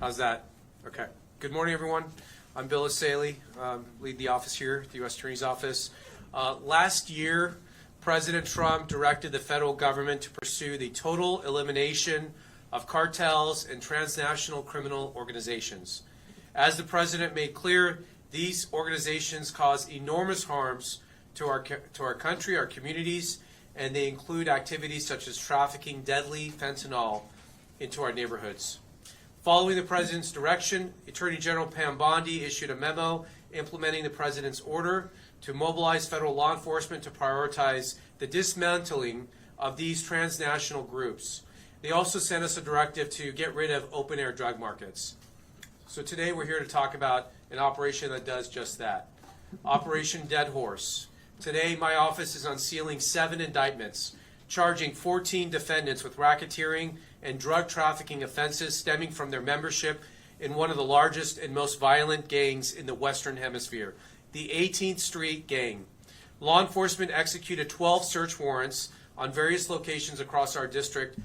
How's that? Okay. Good morning, everyone. I'm Bill Asaley, lead the office here at the U.S. Attorney's Office. Last year, President Trump directed the federal government to pursue the total elimination of cartels and transnational criminal organizations. As the president made clear, these organizations cause enormous harms to our country, our communities, and they include activities such as trafficking deadly fentanyl into our neighborhoods. Following the president's direction, Attorney General Pam Bondi issued a memo implementing the president's order to mobilize federal law enforcement to prioritize the dismantling of these transnational groups. They also sent us a directive to get rid of open-air drug markets. So today we're here to talk about an operation that does just that. Operation Dead Horse. Today my office is unsealing 7 indictments, charging 14 defendants with racketeering and drug trafficking offenses stemming from their membership in one of the largest and most violent gangs in the Western Hemisphere, the 18th Street Gang. Law enforcement executed 12 search warrants on various locations across our district.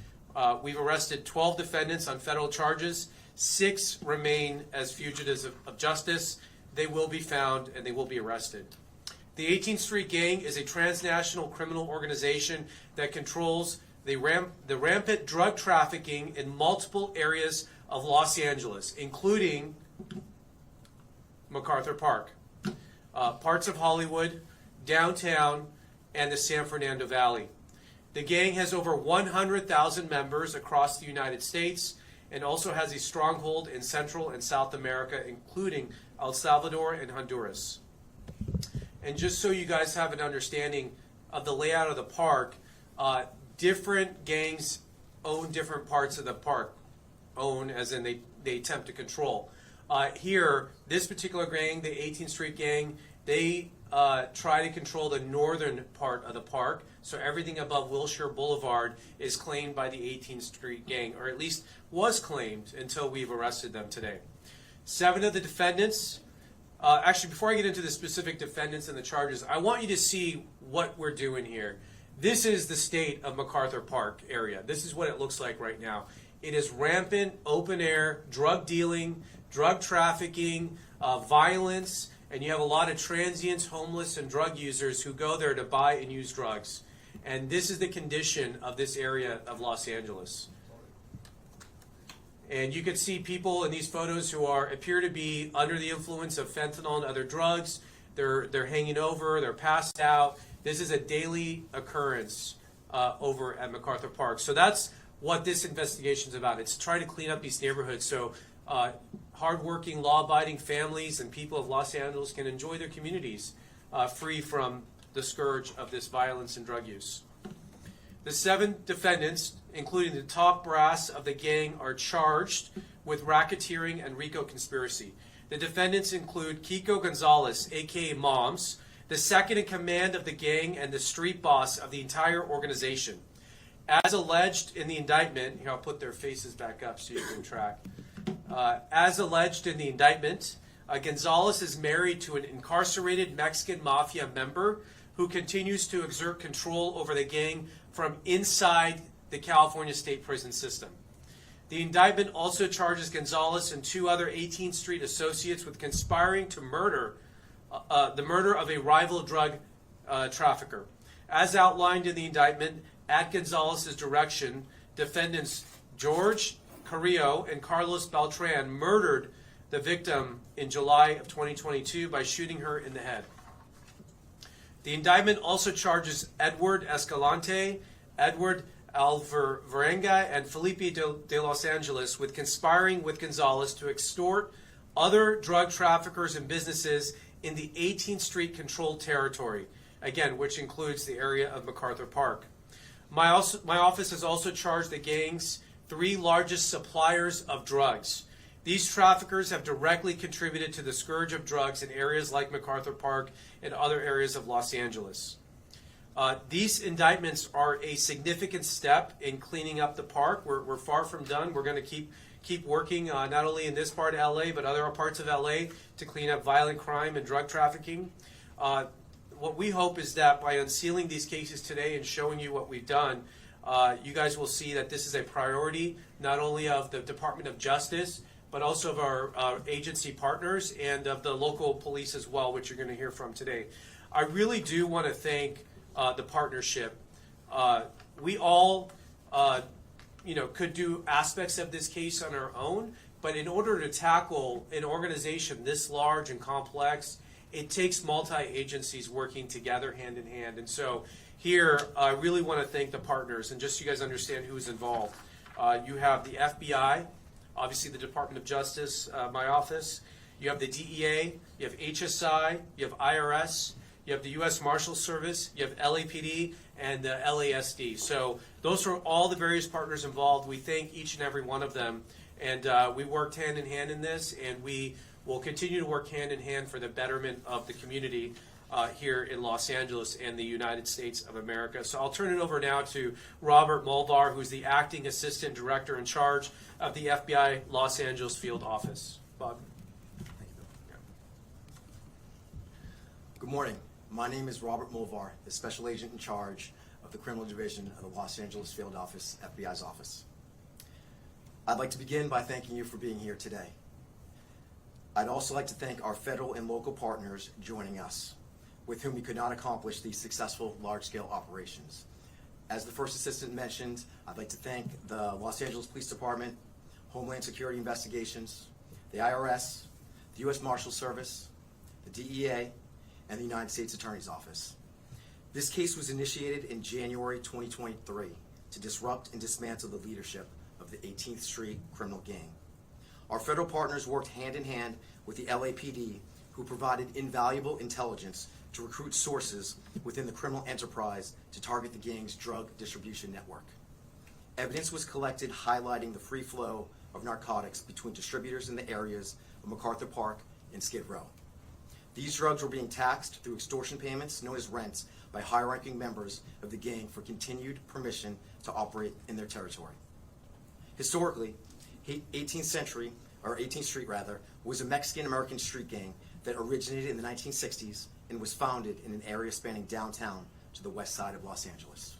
We've arrested 12 defendants on federal charges. 6 remain as fugitives of justice. They will be found and they will be arrested. The 18th Street Gang is a transnational criminal organization that controls the rampant drug trafficking in multiple areas of Los Angeles, including MacArthur Park, parts of Hollywood, downtown, and the San Fernando Valley. The gang has over 100,000 members across the United States and also has a stronghold in Central and South America, including El Salvador and Honduras. And just so you guys have an understanding of the layout of the park, different gangs own different parts of the park. Own as in they attempt to control. Here, this particular gang, the 18th Street Gang, they try to control the northern part of the park. So everything above Wilshire Boulevard is claimed by the 18th Street Gang, or at least was claimed until we've arrested them today. 7 of the defendants, actually before I get into the specific defendants and the charges, I want you to see what we're doing here. This is the state of MacArthur Park area. This is what it looks like right now. It is rampant, open-air, drug dealing, drug trafficking, violence, and you have a lot of transients, homeless, and drug users who go there to buy and use drugs. And this is the condition of this area of Los Angeles. And you can see people in these photos who appear to be under the influence of fentanyl and other drugs. They're hanging over, they're passed out. This is a daily occurrence over at MacArthur Park. So that's what this investigation is about. It's trying to clean up these neighborhoods so hardworking, law-abiding families and people of Los Angeles can enjoy their communities free from the scourge of this violence and drug use. The 7 defendants, including the top brass of the gang, are charged with racketeering and RICO conspiracy. The defendants include Kiko Gonzalez, a.k.a. Moms, the second in command of the gang and the street boss of the entire organization. As alleged in the indictment, here I'll put their faces back up so you can track. As alleged in the indictment, Gonzalez is married to an incarcerated Mexican mafia member who continues to exert control over the gang from inside the California state prison system. The indictment also charges Gonzalez and 2 other 18th Street associates with conspiring to murder the murder of a rival drug trafficker. As outlined in the indictment, at Gonzalez's direction, defendants George Carrillo and Carlos Beltran murdered the victim in July of 2022 by shooting her in the head. The indictment also charges Edward Escalante, Edward Alvarenga, and Felipe de Los Angeles with conspiring with Gonzalez to extort other drug traffickers and businesses in the 18th Street controlled territory, again, which includes the area of MacArthur Park. My office has also charged the gang's 3 largest suppliers of drugs. These traffickers have directly contributed to the scourge of drugs in areas like MacArthur Park and other areas of Los Angeles. These indictments are a significant step in cleaning up the park. We're far from done. We're going to keep working not only in this part of LA, but other parts of LA to clean up violent crime and drug trafficking. What we hope is that by unsealing these cases today and showing you what we've done, you guys will see that this is a priority not only of the Department of Justice, but also of our agency partners and of the local police as well, which you're going to hear from today. I really do want to thank the partnership. We all, could do aspects of this case on our own, but in order to tackle an organization this large and complex, it takes multi-agencies working together hand in hand. And so here, I really want to thank the partners, and just so you guys understand who's involved. You have the FBI, obviously the Department of Justice, my office. You have the DEA, you have HSI, you have IRS, you have the U.S. Marshal Service, you have LAPD, and the LASD. So those are all the various partners involved. We thank each and every one of them. And we worked hand in hand in this, and we will continue to work hand in hand for the betterment of the community here in Los Angeles and the United States of America. So I'll turn it over now to Robert Mulvar, who's the Acting Assistant Director in charge of the FBI Los Angeles Field Office. Bob. Thank you, Bill. Good morning. My name is Robert Mulvar, the Special Agent in charge of the Criminal Division of the Los Angeles Field Office, FBI's office. I'd like to begin by thanking you for being here today. I'd also like to thank our federal and local partners joining us, with whom we could not accomplish these successful large-scale operations. As the First Assistant mentioned, I'd like to thank the Los Angeles Police Department, Homeland Security Investigations, the IRS, the U.S. Marshal Service, the DEA, and the United States Attorney's Office. This case was initiated in January 2023 to disrupt and dismantle the leadership of the 18th Street criminal gang. Our federal partners worked hand in hand with the LAPD, who provided invaluable intelligence to recruit sources within the criminal enterprise to target the gang's drug distribution network. Evidence was collected highlighting the free flow of narcotics between distributors in the areas of MacArthur Park and Skid Row. These drugs were being taxed through extortion payments known as rent by high-ranking members of the gang for continued permission to operate in their territory. Historically, 18th Street was a Mexican-American street gang that originated in the 1960s and was founded in an area spanning downtown to the west side of Los Angeles.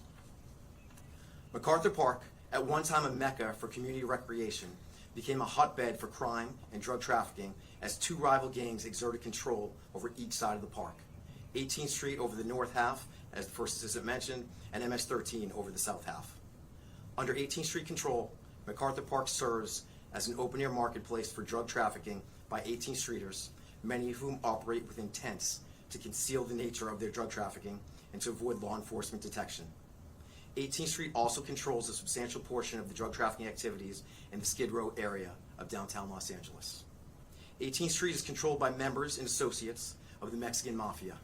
MacArthur Park, at one time a mecca for community recreation, became a hotbed for crime and drug trafficking as two rival gangs exerted control over each side of the park. 18th Street over the north half, as the First Assistant mentioned, and MS-13 over the south half. Under 18th Street control, MacArthur Park serves as an open-air marketplace for drug trafficking by 18th Streeters, many of whom operate within tents to conceal the nature of their drug trafficking and to avoid law enforcement detection. 18th Street also controls a substantial portion of the drug trafficking activities in the Skid Row area of downtown Los Angeles. 18th Street is controlled by members and associates of the Mexican Mafia.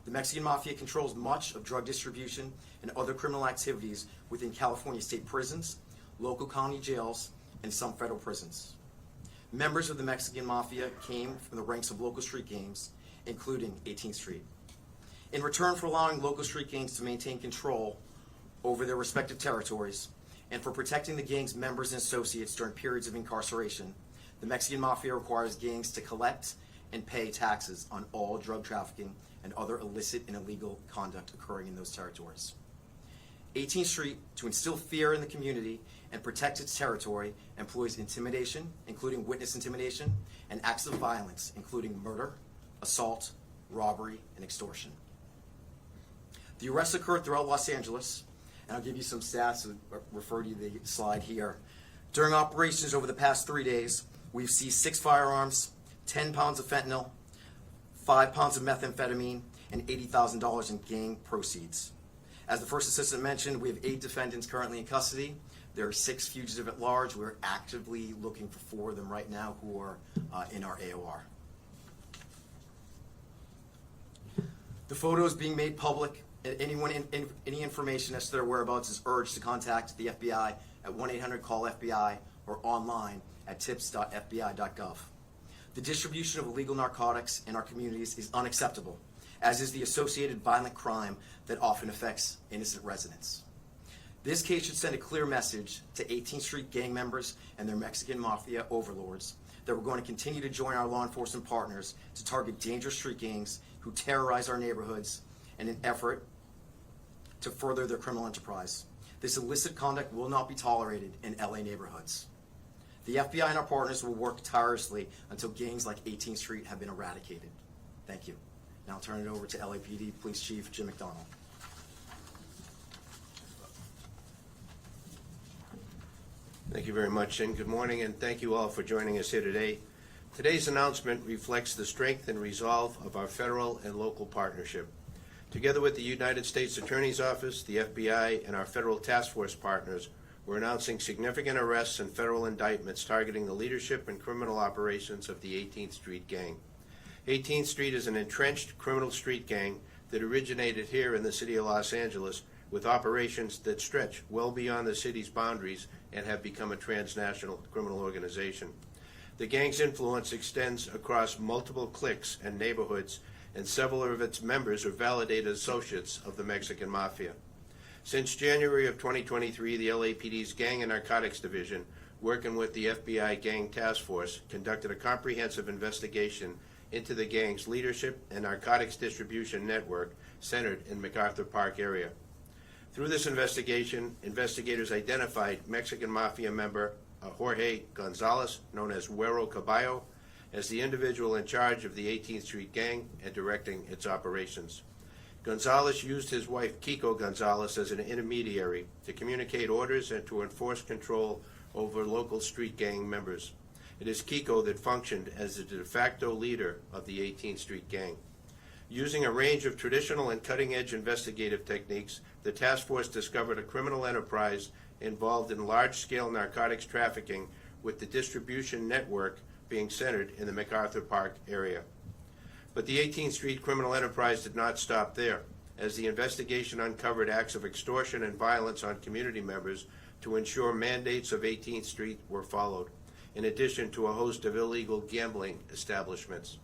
The Mexican Mafia controls much of drug distribution and other criminal activities within California state prisons, local county jails, and some federal prisons. Members of the Mexican Mafia came from the ranks of local street gangs, including 18th Street. In return for allowing local street gangs to maintain control over their respective territories, and for protecting the gang's members and associates during periods of incarceration, the Mexican Mafia requires gangs to collect and pay taxes on all drug trafficking and other illicit and illegal conduct occurring in those territories. 18th Street, to instill fear in the community and protect its territory, employs intimidation, including witness intimidation, and acts of violence, including murder, assault, robbery, and extortion. The arrests occurred throughout Los Angeles, and I'll give you some stats and refer you to the slide here. During operations over the past 3 days, we've seized 6 firearms, 10 pounds of fentanyl, 5 pounds of methamphetamine, and $80,000 in gang proceeds. As the First Assistant mentioned, we have 8 defendants currently in custody. There are 6 fugitives at large. We're actively looking for 4 of them right now who are in our AOR. The photos being made public, any information as to their whereabouts is urged to contact the FBI at 1-800-CALL-FBI or online at tips.fbi.gov. The distribution of illegal narcotics in our communities is unacceptable, as is the associated violent crime that often affects innocent residents. This case should send a clear message to 18th Street gang members and their Mexican Mafia overlords that we're going to continue to join our law enforcement partners to target dangerous street gangs who terrorize our neighborhoods in an effort to further their criminal enterprise. This illicit conduct will not be tolerated in LA neighborhoods. The FBI and our partners will work tirelessly until gangs like 18th Street have been eradicated. Thank you. Now I'll turn it over to LAPD Police Chief Jim McDonald. Thank you very much, and good morning, and thank you all for joining us here today. Today's announcement reflects the strength and resolve of our federal and local partnership. Together with the United States Attorney's Office, the FBI, and our federal task force partners, we're announcing significant arrests and federal indictments targeting the leadership and criminal operations of the 18th Street Gang. 18th Street is an entrenched criminal street gang that originated here in the city of Los Angeles with operations that stretch well beyond the city's boundaries and have become a transnational criminal organization. The gang's influence extends across multiple cliques and neighborhoods, and several of its members are validated associates of the Mexican mafia. Since January of 2023, the LAPD's Gang and Narcotics Division, working with the FBI Gang Task Force, conducted a comprehensive investigation into the gang's leadership and narcotics distribution network centered in MacArthur Park area. Through this investigation, investigators identified Mexican Mafia member Jorge Gonzalez, known as Güero Caballo, as the individual in charge of the 18th Street Gang and directing its operations. Gonzalez used his wife Kiko Gonzalez as an intermediary to communicate orders and to enforce control over local street gang members. It is Kiko that functioned as the de facto leader of the 18th Street Gang. Using a range of traditional and cutting-edge investigative techniques, the task force discovered a criminal enterprise involved in large-scale narcotics trafficking, with the distribution network being centered in the MacArthur Park area. But the 18th Street criminal enterprise did not stop there, as the investigation uncovered acts of extortion and violence on community members to ensure mandates of 18th Street were followed, in addition to a host of illegal gambling establishments.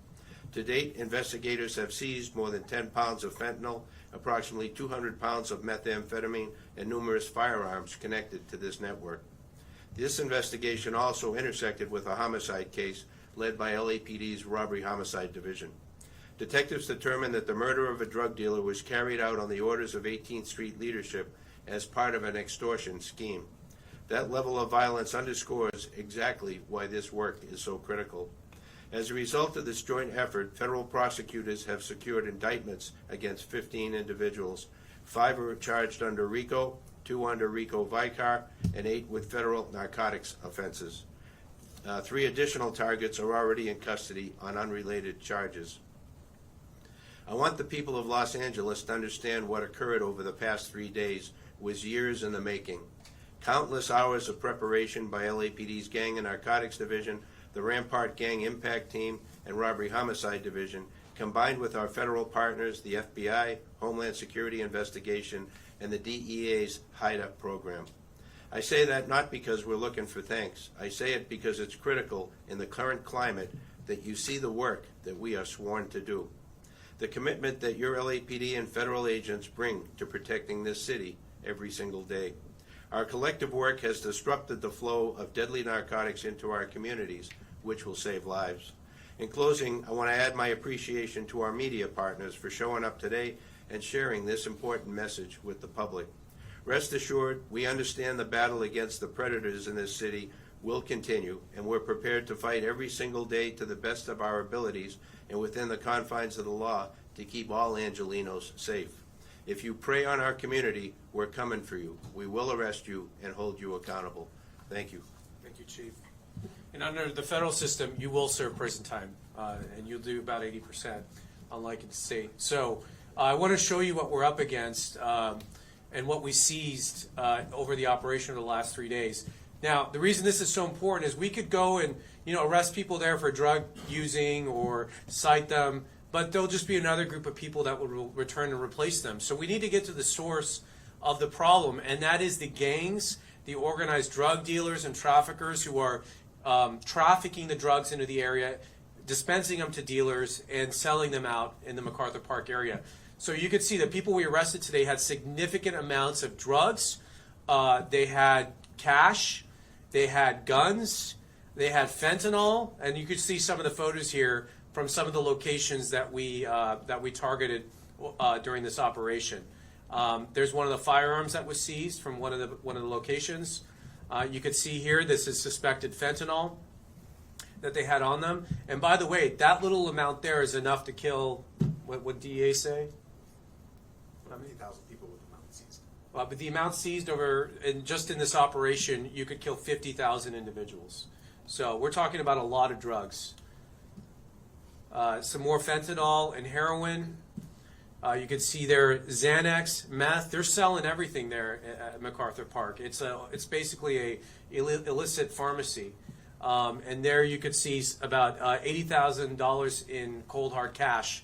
To date, investigators have seized more than 10 pounds of fentanyl, approximately 200 pounds of methamphetamine, and numerous firearms connected to this network. This investigation also intersected with a homicide case led by LAPD's Robbery Homicide Division. Detectives determined that the murder of a drug dealer was carried out on the orders of 18th Street leadership as part of an extortion scheme. That level of violence underscores exactly why this work is so critical. As a result of this joint effort, federal prosecutors have secured indictments against 15 individuals. 5 are charged under RICO, 2 under RICO Vicar, and 8 with federal narcotics offenses. 3 additional targets are already in custody on unrelated charges. I want the people of Los Angeles to understand what occurred over the past 3 days was years in the making. Countless hours of preparation by LAPD's Gang and Narcotics Division, the Rampart Gang Impact Team, and Robbery Homicide Division, combined with our federal partners, the FBI, Homeland Security Investigation, and the DEA's HIDA program. I say that not because we're looking for thanks. I say it because it's critical in the current climate that you see the work that we are sworn to do. The commitment that your LAPD and federal agents bring to protecting this city every single day. Our collective work has disrupted the flow of deadly narcotics into our communities, which will save lives. In closing, I want to add my appreciation to our media partners for showing up today and sharing this important message with the public. Rest assured, we understand the battle against the predators in this city will continue, and we're prepared to fight every single day to the best of our abilities and within the confines of the law to keep all Angelenos safe. If you prey on our community, we're coming for you. We will arrest you and hold you accountable. Thank you. Thank you, Chief. And under the federal system, you will serve prison time, and you'll do about 80%, unlike in the state. So I want to show you what we're up against and what we seized over the operation of the last 3 days. Now, the reason this is so important is we could go and arrest people there for drug using or cite them, but there'll just be another group of people that will return and replace them. So we need to get to the source of the problem, and that is the gangs, the organized drug dealers and traffickers who are trafficking the drugs into the area, dispensing them to dealers, and selling them out in the MacArthur Park area. So you can see the people we arrested today had significant amounts of drugs. They had cash, they had guns, they had fentanyl, and you can see some of the photos here from some of the locations that we targeted during this operation. There's one of the firearms that was seized from one of the locations. You could see here, this is suspected fentanyl that they had on them. And by the way, that little amount there is enough to kill, what DEA say? 50,000 people with the amount seized. But the amount seized over, and just in this operation, you could kill 50,000 individuals. So we're talking about a lot of drugs. Some more fentanyl and heroin. You can see there Xanax, meth. They're selling everything there at MacArthur Park. It's basically a illicit pharmacy. And there you could see about $80,000 in cold hard cash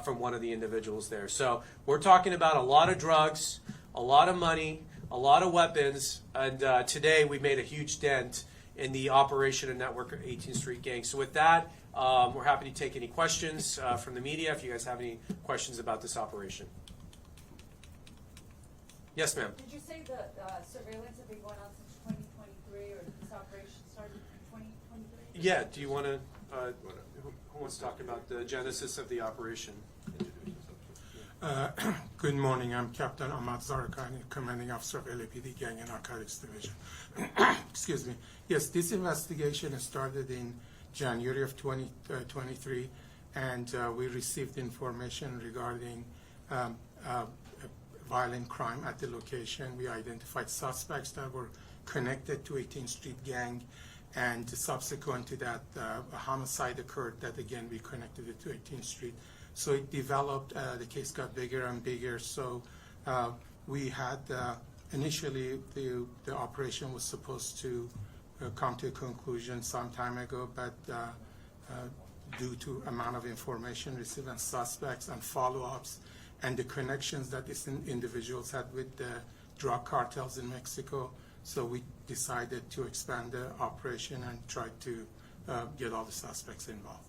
from one of the individuals there. So we're talking about a lot of drugs, a lot of money, a lot of weapons, and today we made a huge dent in the operation and network of 18th Street Gang. So with that, we're happy to take any questions from the media if you guys have any questions about this operation. Yes, ma'am. Did you say the surveillance have been going on since 2023, or this operation started in 2023? Yeah, do you want to, who wants to talk about the genesis of the operation? Good morning. I'm Captain Ahmad Zarakani, Commanding Officer of LAPD Gang and Narcotics Division. Excuse me. Yes, this investigation started in January of 2023, and we received information regarding violent crime at the location. We identified suspects that were connected to 18th Street Gang, and subsequent to that, a homicide occurred that again we connected it to 18th Street. So it developed, the case got bigger and bigger. So we had, initially the operation was supposed to come to a conclusion some time ago, but due to amount of information received on suspects and follow-ups and the connections that these individuals had with the drug cartels in Mexico, so we decided to expand the operation and try to get all the suspects involved.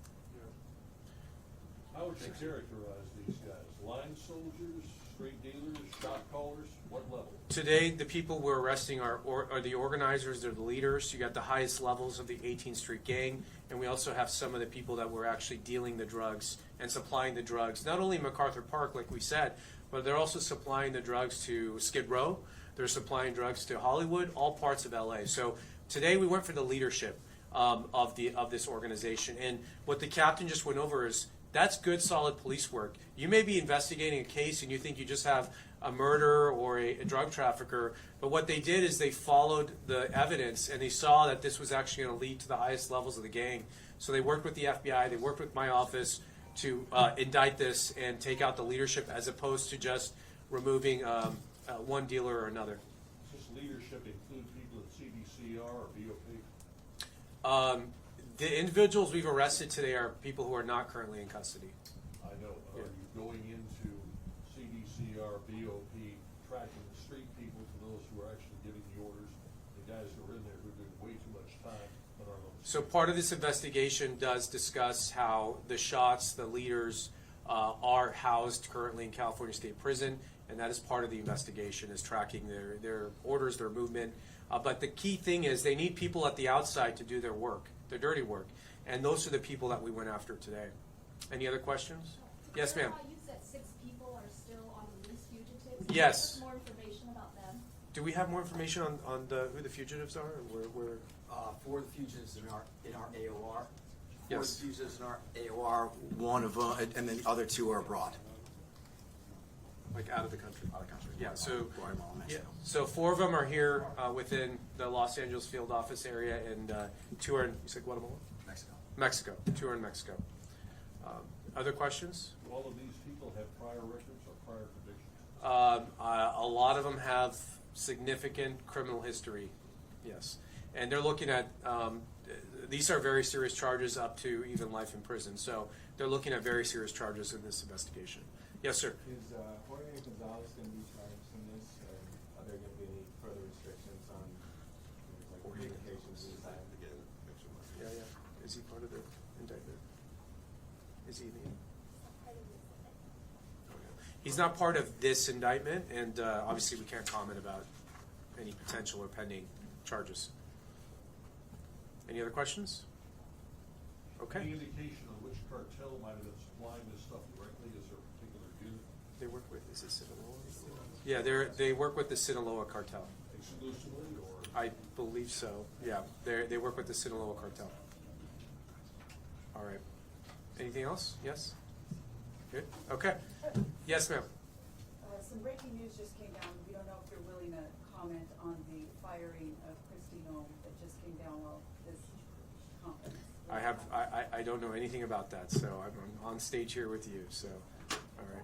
How would you characterize these guys? Line soldiers, straight dealers, shot callers? What level? Today, the people we're arresting are the organizers, they're the leaders. You got the highest levels of the 18th Street Gang, and we also have some of the people that were actually dealing the drugs and supplying the drugs, not only in MacArthur Park, like we said, but they're also supplying the drugs to Skid Row, they're supplying drugs to Hollywood, all parts of LA. So today we went for the leadership of this organization, and what the captain just went over is that's good, solid police work. You may be investigating a case and you think you just have a murder or a drug trafficker, but what they did is they followed the evidence and they saw that this was actually going to lead to the highest levels of the gang. So they worked with the FBI, they worked with my office to indict this and take out the leadership as opposed to just removing one dealer or another. Does this leadership include people at CDCR or BOP? The individuals we've arrested today are people who are not currently in custody. I know. Yeah. Are you going into CDCR, BOP, tracking the street people for those who are actually giving the orders? The guys who are in there who are doing way too much time but aren't on the So street? part of this investigation does discuss how the shots, the leaders, are housed currently in California State Prison, and that is part of the investigation, is tracking their orders, their movement. But the key thing is they need people at the outside to do their work, their dirty work, and those are the people that we went after today. Any other questions? Yes, ma'am. You said 6 people are still on the loose fugitives. Yes. Can you give us more information about them? Do we have more information on who the fugitives are? Or where? 4 of the fugitives in our AOR. 4 Yes. of the fugitives in our AOR. 1 of them, and then the other 2 are abroad. Like out of the country? Out of the country. Yeah, so, Guatemala, yeah, Mexico. so 4 of them are here within the Los Angeles field office area, and 2 are in, you said Guatemala? Mexico. Mexico. 2 are in Mexico. Other questions? Do all of these people have prior records or prior convictions? A lot of them have significant criminal history, yes. And they're looking at, these are very serious charges up to even life in prison. So they're looking at very serious charges in this investigation. Yes, sir. Is Jorge Gonzalez going to be charged in this? Are there going to be any further restrictions on like communications inside? Yeah, yeah. Is he part of the indictment? Is he the? He's not part of this indictment, and obviously we can't comment about any potential or pending charges. Any other questions? Any Okay. indication on which cartel might have been supplying this stuff directly? Is there a particular unit They work with, is it Sinaloa? Yeah, they work with the Sinaloa cartel. exclusively or? I believe so, yeah. They work with the Sinaloa cartel. All right. Anything else? Yes? Good, okay. Yes, ma'am. Some breaking news just came down. We don't know if you're willing to comment on the firing of Christine Ohm that just came down while this conference. I don't know anything about that, so I'm on stage here with you, so, all right.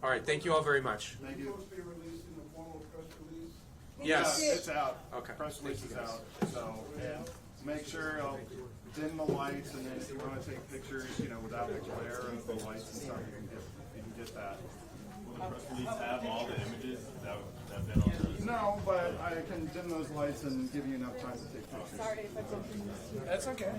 All right, thank you all very much. Thank you. Supposed to be released in the formal press release? Yes. Yeah, it's out. Okay. Press release Thank is you, guys. out, so, and make sure I'll dim the lights, and then if you wanna take pictures, without the glare of the lights and stuff, you can get that. Will the press release have all the images that have been on the? No, but I can dim those lights and give you enough time to take pictures. Sorry if I broke the news. That's okay.